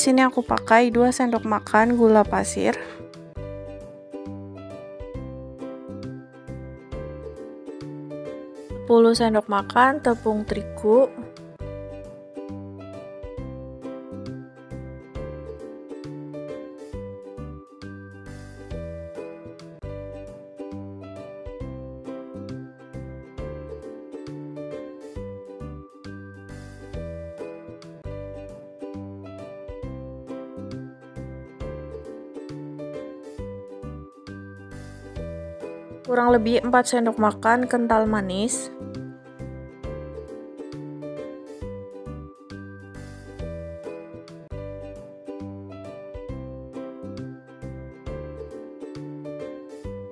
sini aku pakai 2 sendok makan gula pasir. 10 sendok makan tepung terigu. Kurang lebih 4 sendok makan kental manis.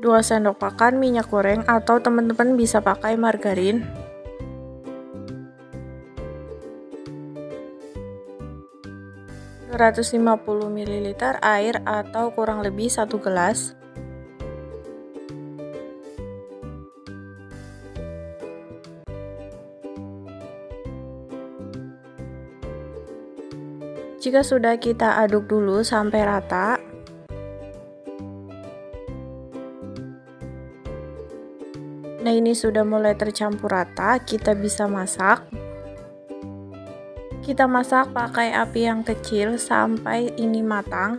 Dua sendok makan minyak goreng atau teman-teman bisa pakai margarin. Ratus 250 ml air atau kurang lebih 1 gelas. Jika sudah, kita aduk dulu sampai rata. Nah, ini sudah mulai tercampur rata, kita bisa masak. Kita masak pakai api yang kecil sampai ini matang.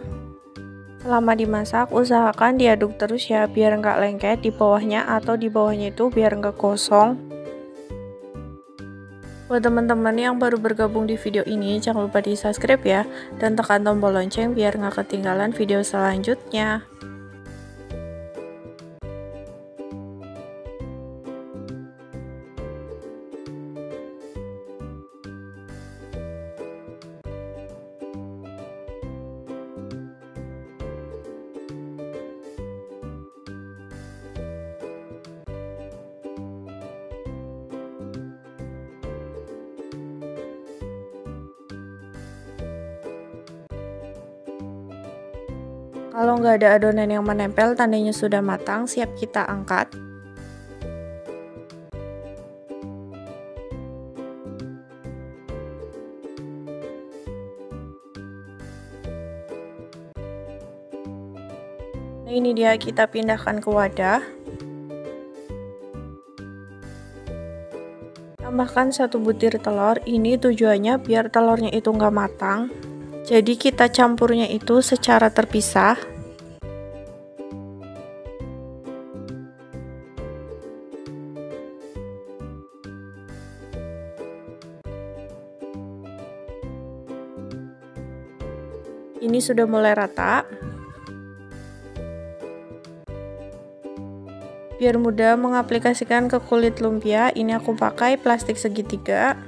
Selama dimasak, usahakan diaduk terus ya, biar nggak lengket di bawahnya, atau di bawahnya itu biar nggak gosong. Buat teman-teman yang baru bergabung di video ini, jangan lupa di subscribe ya, dan tekan tombol lonceng biar nggak ketinggalan video selanjutnya. Kalau nggak ada adonan yang menempel, tandanya sudah matang, siap kita angkat. Nah, ini dia, kita pindahkan ke wadah. Tambahkan 1 butir telur, ini tujuannya biar telurnya itu nggak matang. Jadi kita campurnya itu secara terpisah. Ini sudah mulai rata. Biar mudah mengaplikasikan ke kulit lumpia, ini aku pakai plastik segitiga.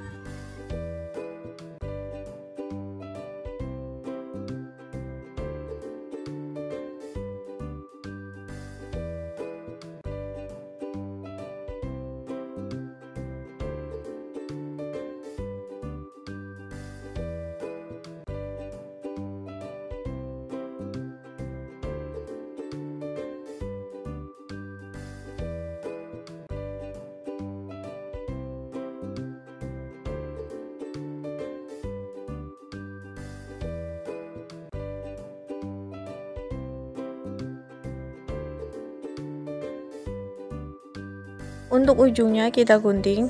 Untuk ujungnya kita gunting.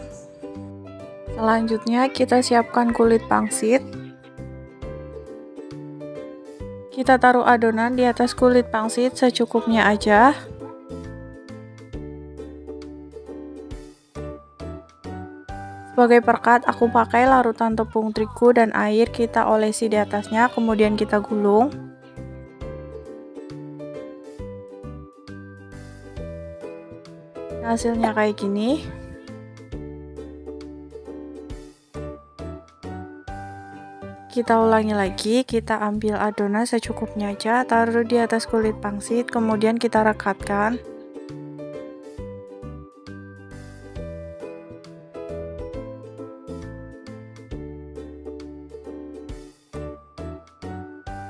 Selanjutnya kita siapkan kulit pangsit. Kita taruh adonan di atas kulit pangsit secukupnya aja. Sebagai perekat, aku pakai larutan tepung terigu dan air, kita olesi di atasnya, kemudian kita gulung. Hasilnya kayak gini. Kita ulangi lagi, kita ambil adonan secukupnya aja, taruh di atas kulit pangsit, kemudian kita rekatkan.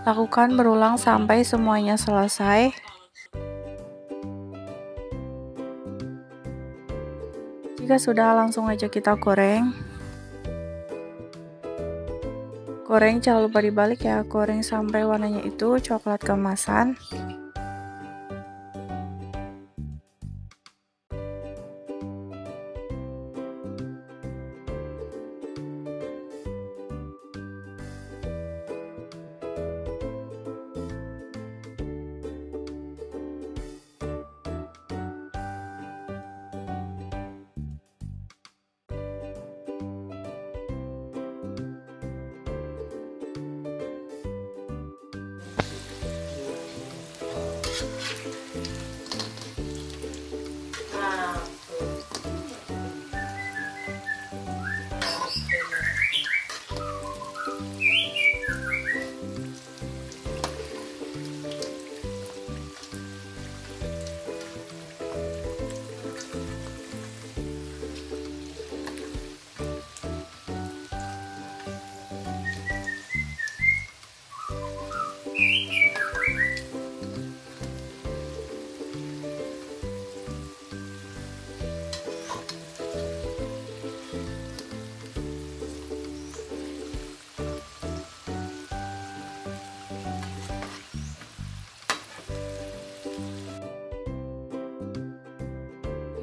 Lakukan berulang sampai semuanya selesai. Jika sudah, langsung aja kita goreng. Goreng jangan lupa dibalik ya, goreng sampai warnanya itu coklat keemasan.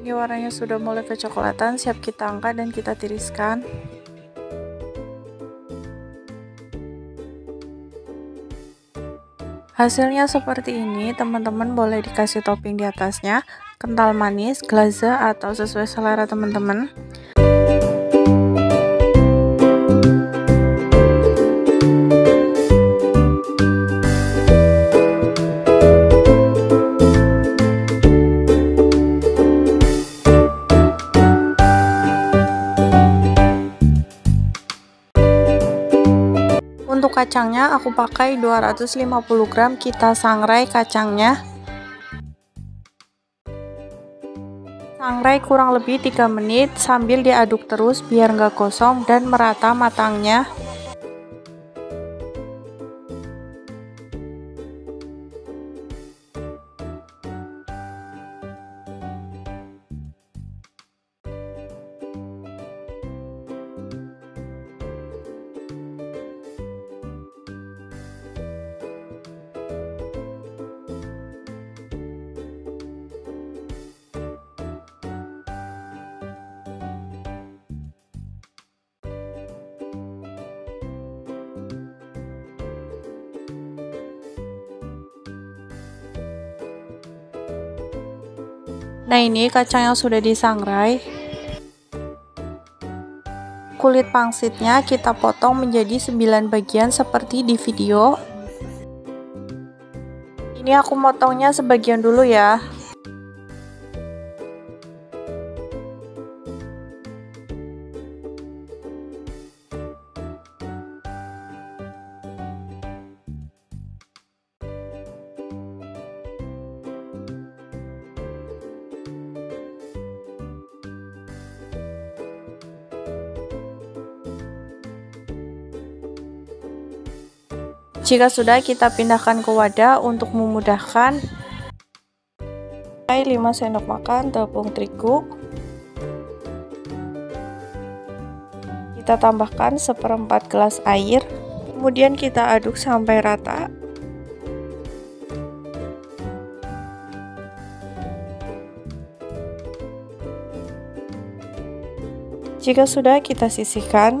Ini warnanya sudah mulai kecoklatan, siap kita angkat dan kita tiriskan. Hasilnya seperti ini, teman-teman boleh dikasih topping di atasnya, kental manis, glaze atau sesuai selera teman-teman. Untuk kacangnya aku pakai 250 gram, kita sangrai kacangnya. Sangrai kurang lebih 3 menit sambil diaduk terus biar nggak gosong dan merata matangnya. Nah, ini kacang yang sudah disangrai. Kulit pangsitnya kita potong menjadi 9 bagian seperti di video. Ini aku motongnya sebagian dulu ya. Jika sudah, kita pindahkan ke wadah untuk memudahkan. 5 sendok makan tepung terigu. Kita tambahkan 1/4 gelas air. Kemudian kita aduk sampai rata. Jika sudah, kita sisihkan.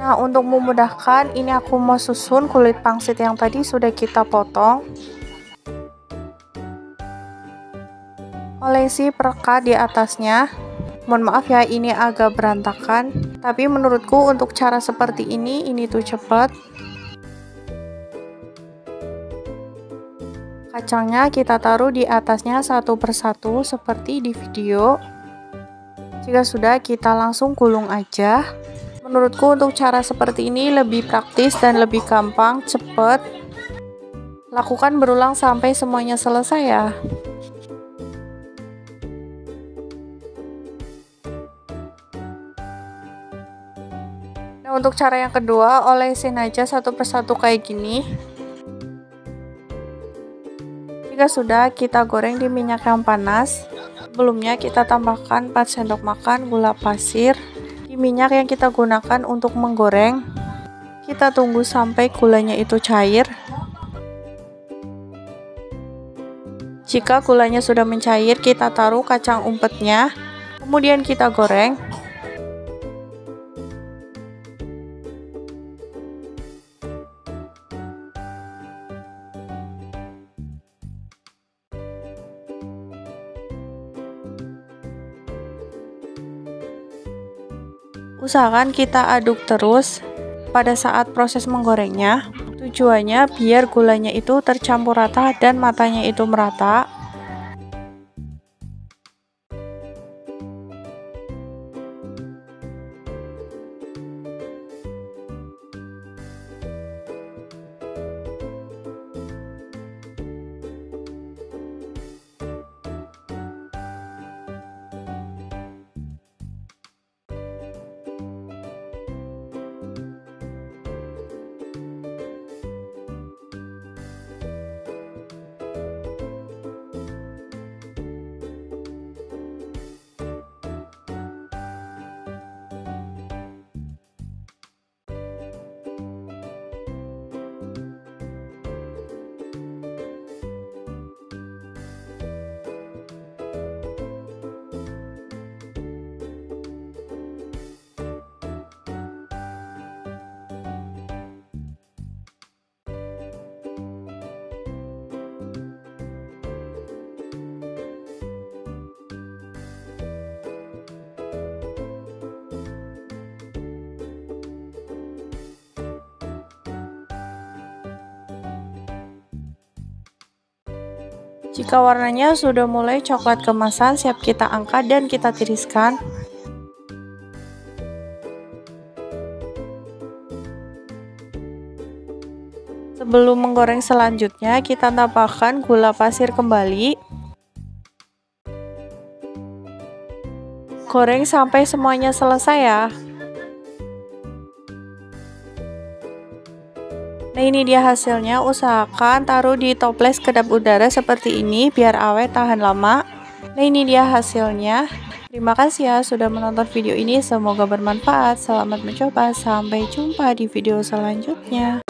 Nah, untuk memudahkan, ini aku mau susun kulit pangsit yang tadi sudah kita potong. Olesi perekat di atasnya. Mohon maaf ya, ini agak berantakan, tapi menurutku untuk cara seperti ini tuh cepat. Kacangnya kita taruh di atasnya satu persatu seperti di video. Jika sudah, kita langsung gulung aja. Menurutku untuk cara seperti ini lebih praktis dan lebih gampang, cepat. Lakukan berulang sampai semuanya selesai ya. Nah, untuk cara yang kedua, olesin aja satu persatu kayak gini. Jika sudah, kita goreng di minyak yang panas. Sebelumnya kita tambahkan 4 sendok makan gula pasir. Di minyak yang kita gunakan untuk menggoreng, kita tunggu sampai gulanya itu cair. Jika gulanya sudah mencair, kita taruh kacang umpetnya, kemudian kita goreng. Usahakan kita aduk terus pada saat proses menggorengnya. Tujuannya biar gulanya itu tercampur rata dan matanya itu merata. Jika warnanya sudah mulai coklat keemasan, siap kita angkat dan kita tiriskan. Sebelum menggoreng selanjutnya, kita tambahkan gula pasir kembali. Goreng sampai semuanya selesai ya. Nah, ini dia hasilnya. Usahakan taruh di toples kedap udara seperti ini biar awet tahan lama. Nah, ini dia hasilnya. Terima kasih ya sudah menonton video ini, semoga bermanfaat. Selamat mencoba, sampai jumpa di video selanjutnya.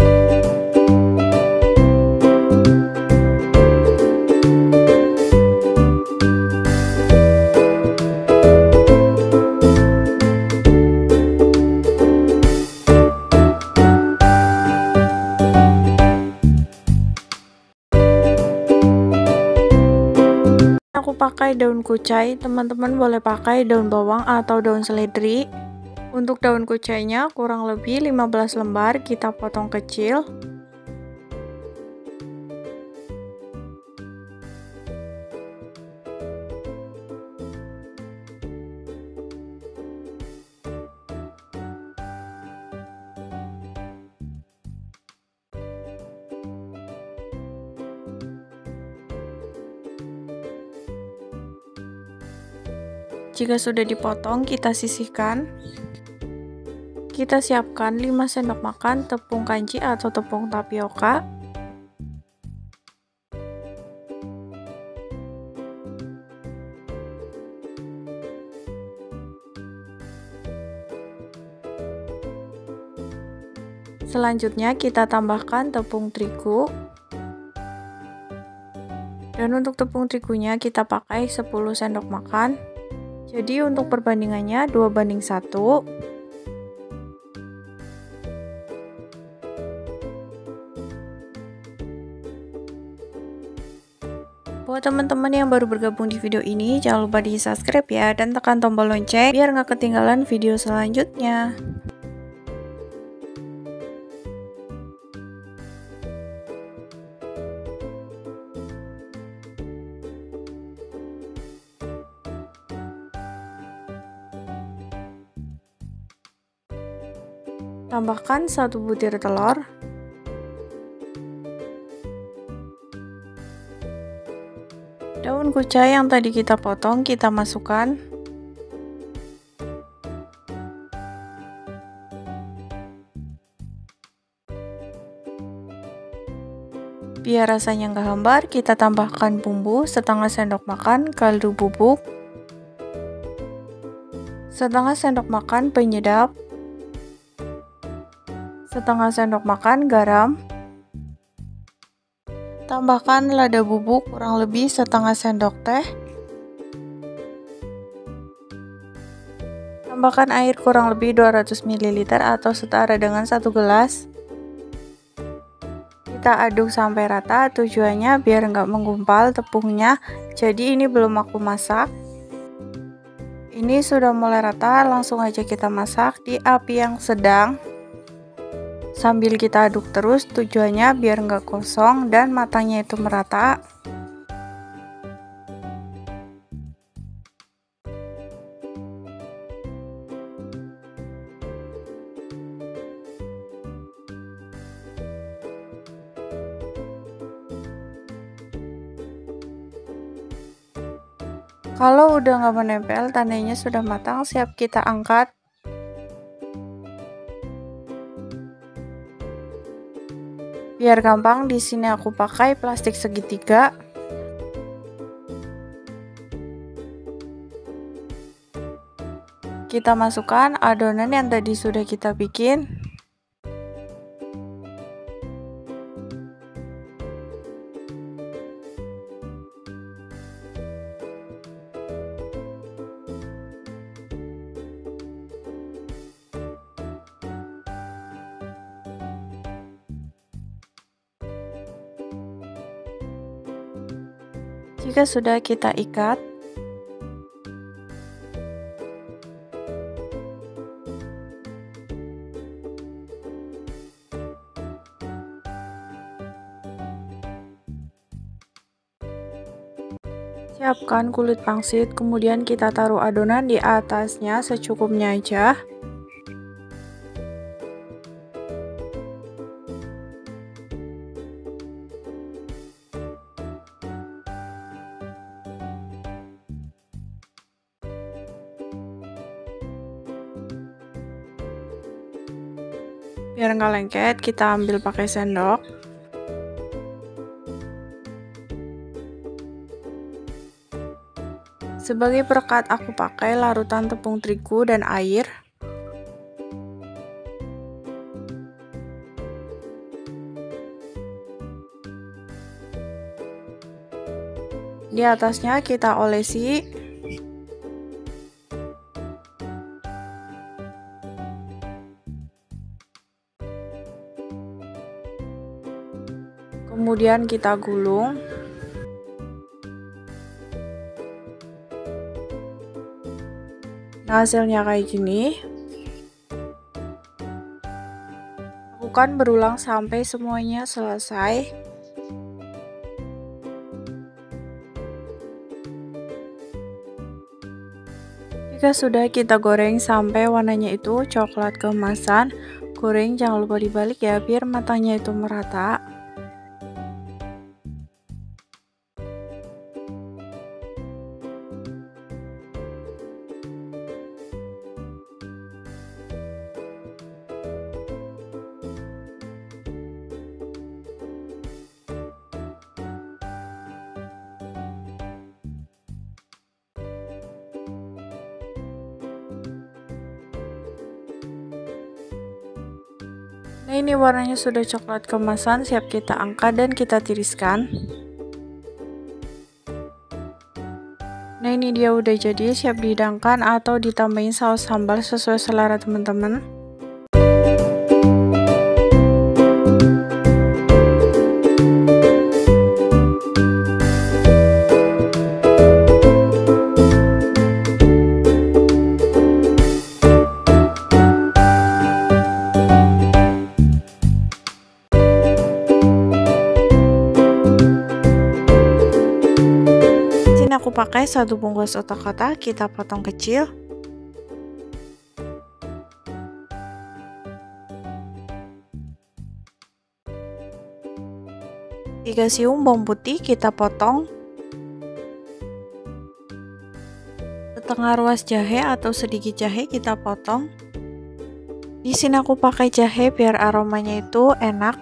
Aku pakai daun kucai, teman-teman boleh pakai daun bawang atau daun seledri. Untuk daun kucainya kurang lebih 15 lembar, kita potong kecil. Jika sudah dipotong, kita sisihkan. Kita siapkan 5 sendok makan tepung kanji atau tepung tapioka. Selanjutnya kita tambahkan tepung terigu. Dan untuk tepung terigunya kita pakai 10 sendok makan. Jadi untuk perbandingannya 2:1. Buat teman-teman yang baru bergabung di video ini, jangan lupa di subscribe ya, dan tekan tombol lonceng biar nggak ketinggalan video selanjutnya. Tambahkan 1 butir telur. Daun kucai yang tadi kita potong kita masukkan. Biar rasanya nggak hambar, kita tambahkan bumbu setengah sendok makan kaldu bubuk, setengah sendok makan penyedap, setengah sendok makan garam, tambahkan lada bubuk kurang lebih setengah sendok teh, tambahkan air kurang lebih 200 ml atau setara dengan 1 gelas. Kita aduk sampai rata, tujuannya biar nggak menggumpal tepungnya. Jadi ini belum aku masak. Ini sudah mulai rata, langsung aja kita masak di api yang sedang. Sambil kita aduk terus, tujuannya biar nggak kosong dan matangnya itu merata. Kalau udah nggak menempel, tandanya sudah matang, siap kita angkat. Biar gampang, di sini aku pakai plastik segitiga. Kita masukkan adonan yang tadi sudah kita bikin. Jika sudah, kita ikat. Siapkan kulit pangsit, kemudian kita taruh adonan di atasnya secukupnya aja. Biar nggak lengket, kita ambil pakai sendok. Sebagai perekat aku pakai larutan tepung terigu dan air. Di atasnya kita olesi. Kemudian kita gulung. Nah, hasilnya kayak gini. Lakukan berulang sampai semuanya selesai. Jika sudah, kita goreng sampai warnanya itu coklat keemasan. Goreng jangan lupa dibalik ya, biar matangnya itu merata. Nah, ini warnanya sudah coklat keemasan, siap kita angkat dan kita tiriskan. Nah, ini dia udah jadi, siap dihidangkan atau ditambahin saus sambal sesuai selera teman-teman. Aku pakai 1 bungkus otak-otak, kita potong kecil. Tiga siung bawang putih kita potong. Setengah ruas jahe atau sedikit jahe kita potong. Di sini aku pakai jahe biar aromanya itu enak.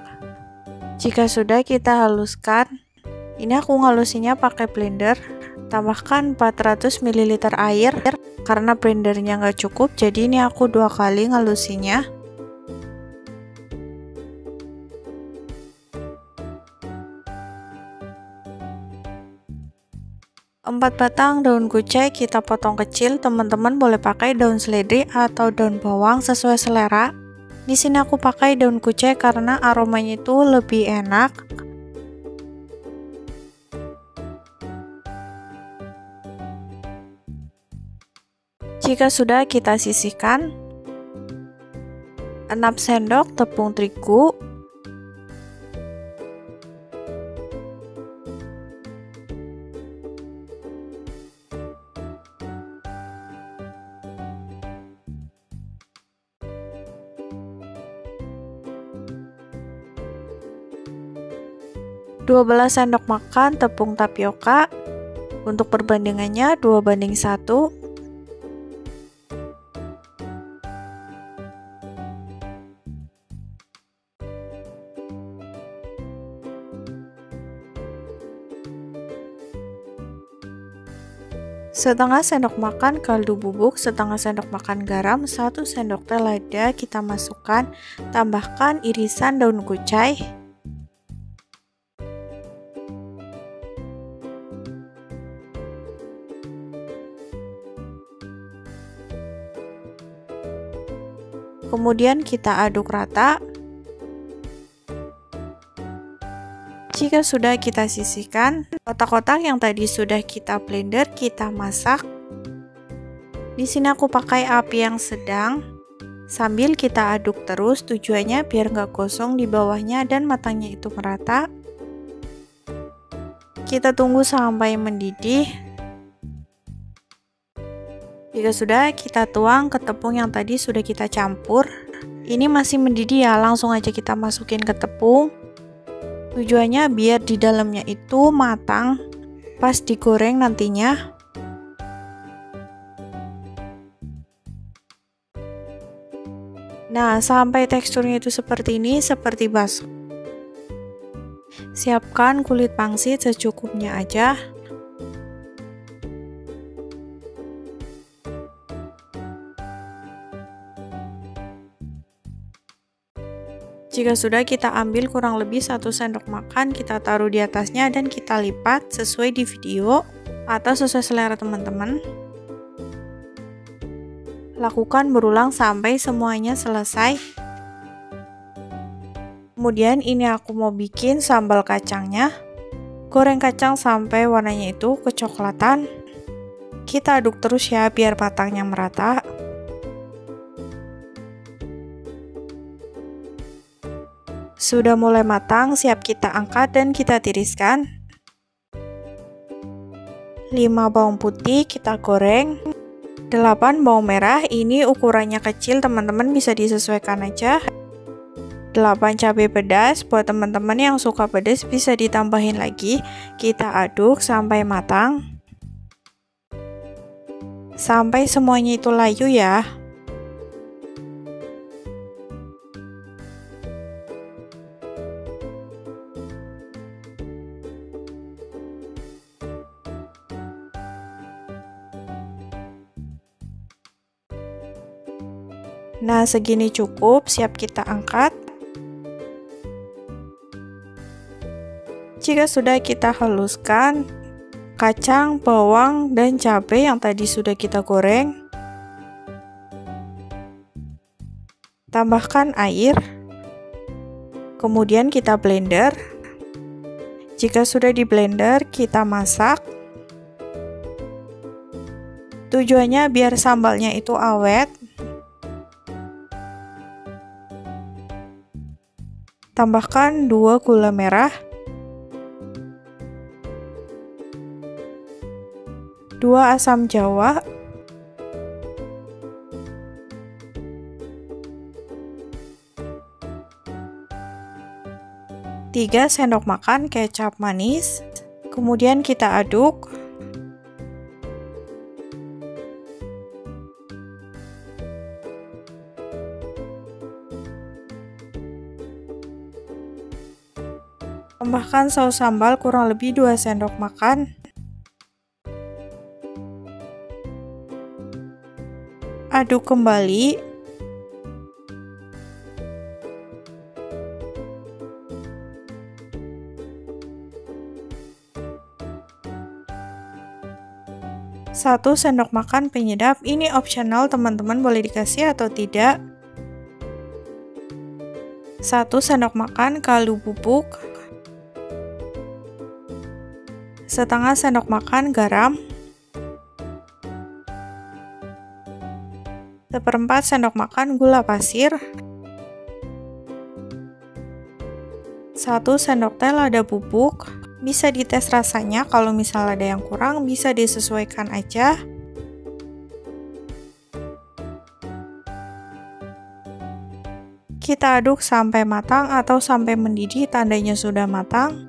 Jika sudah, kita haluskan. Ini aku ngalusinya pakai blender. Tambahkan 400 ml air, karena blendernya nggak cukup, jadi ini aku 2 kali ngelusinya. Empat batang daun kucai kita potong kecil, teman-teman boleh pakai daun seledri atau daun bawang sesuai selera. Di sini aku pakai daun kucai karena aromanya itu lebih enak. Jika sudah, kita sisihkan. 6 sendok tepung terigu, 12 sendok makan tepung tapioka. Untuk perbandingannya 2:1. Setengah sendok makan kaldu bubuk, setengah sendok makan garam, 1 sendok teh lada kita masukkan. Tambahkan irisan daun kucai, kemudian kita aduk rata. Jika sudah, kita sisihkan. Kotak-kotak yang tadi sudah kita blender, kita masak. Di sini aku pakai api yang sedang. Sambil kita aduk terus, tujuannya biar nggak gosong di bawahnya dan matangnya itu merata. Kita tunggu sampai mendidih. Jika sudah, kita tuang ke tepung yang tadi sudah kita campur. Ini masih mendidih ya, langsung aja kita masukin ke tepung. Tujuannya biar di dalamnya itu matang pas digoreng nantinya. Nah, sampai teksturnya itu seperti ini, seperti bakso. Siapkan kulit pangsit secukupnya aja. Jika sudah, kita ambil kurang lebih 1 sendok makan, kita taruh di atasnya dan kita lipat sesuai di video atau sesuai selera teman-teman. Lakukan berulang sampai semuanya selesai. Kemudian ini aku mau bikin sambal kacangnya. Goreng kacang sampai warnanya itu kecoklatan. Kita aduk terus ya biar matangnya merata. Sudah mulai matang, siap kita angkat dan kita tiriskan. 5 bawang putih kita goreng. 8 bawang merah, ini ukurannya kecil, teman-teman bisa disesuaikan aja. 8 cabai pedas, buat teman-teman yang suka pedas bisa ditambahin lagi. Kita aduk sampai matang. Sampai semuanya itu layu ya. Nah, segini cukup, siap kita angkat. Jika sudah, kita haluskan kacang, bawang, dan cabai yang tadi sudah kita goreng. Tambahkan air. Kemudian kita blender. Jika sudah di blender, kita masak. Tujuannya biar sambalnya itu awet. Tambahkan 2 gula merah, 2 asam jawa, 3 sendok makan kecap manis. Kemudian kita aduk. Tambahkan saus sambal kurang lebih 2 sendok makan. aduk kembali. Satu sendok makan penyedap, ini optional, teman-teman boleh dikasih atau tidak. 1 sendok makan kaldu bubuk. Setengah sendok makan garam. 1/4 sendok makan gula pasir. 1 sendok teh lada bubuk. Bisa dites rasanya, kalau misal ada yang kurang bisa disesuaikan aja. Kita aduk sampai matang atau sampai mendidih, tandanya sudah matang.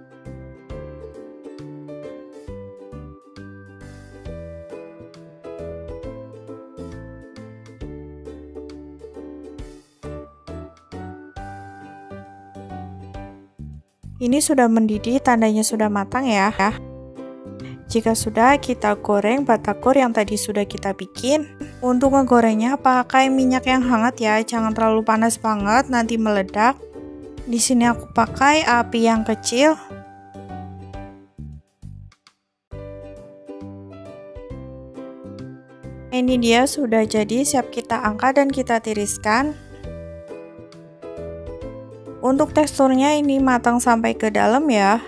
Ini sudah mendidih, tandanya sudah matang ya. Jika sudah, kita goreng batagor yang tadi sudah kita bikin. Untuk ngegorengnya pakai minyak yang hangat ya, jangan terlalu panas banget nanti meledak. Di sini aku pakai api yang kecil. Ini dia sudah jadi, siap kita angkat dan kita tiriskan. Untuk teksturnya ini matang sampai ke dalam ya.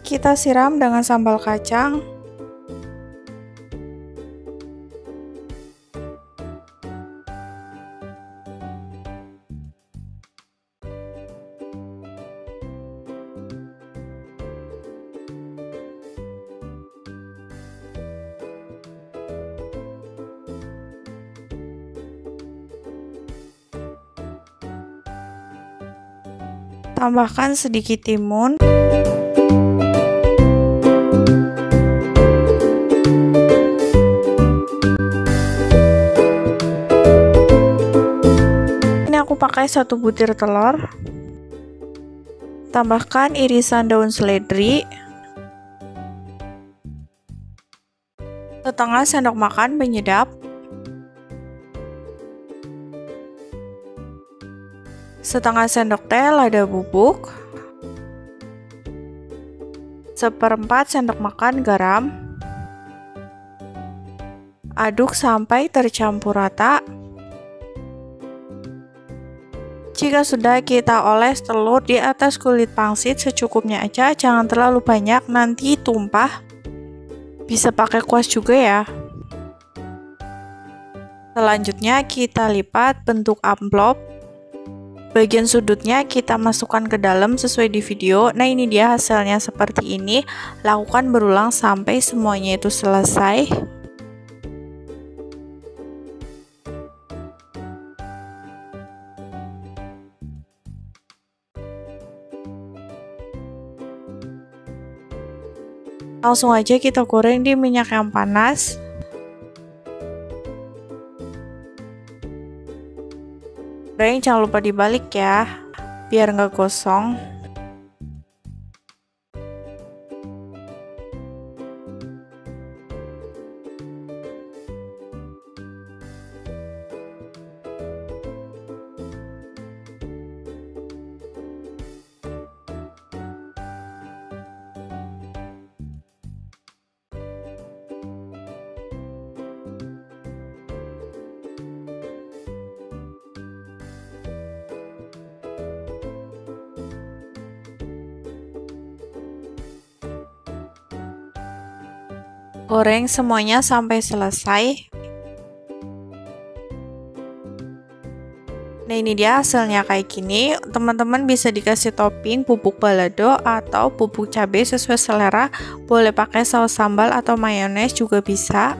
Kita siram dengan sambal kacang. Tambahkan sedikit timun. Ini aku pakai 1 butir telur. Tambahkan irisan daun seledri. Setengah sendok makan penyedap. Setengah sendok teh lada bubuk. 1/4 sendok makan garam. Aduk sampai tercampur rata. Jika sudah, kita oles telur di atas kulit pangsit secukupnya aja, jangan terlalu banyak nanti tumpah. Bisa pakai kuas juga ya. Selanjutnya kita lipat bentuk amplop. Bagian sudutnya kita masukkan ke dalam sesuai di video. Nah, ini dia hasilnya seperti ini. Lakukan berulang sampai semuanya itu selesai. Langsung aja kita goreng di minyak yang panas. Goreng jangan lupa dibalik ya, biar nggak gosong. Goreng semuanya sampai selesai. Nah, ini dia hasilnya kayak gini. Teman-teman bisa dikasih topping bubuk balado atau bubuk cabai sesuai selera. Boleh pakai saus sambal atau mayones juga bisa.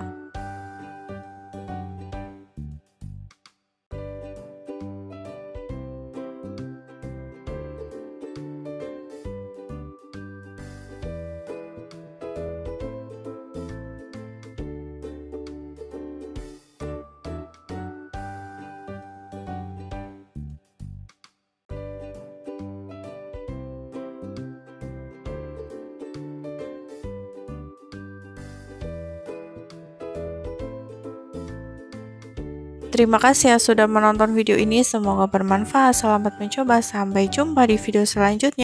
Terima kasih ya sudah menonton video ini, semoga bermanfaat. Selamat mencoba, sampai jumpa di video selanjutnya.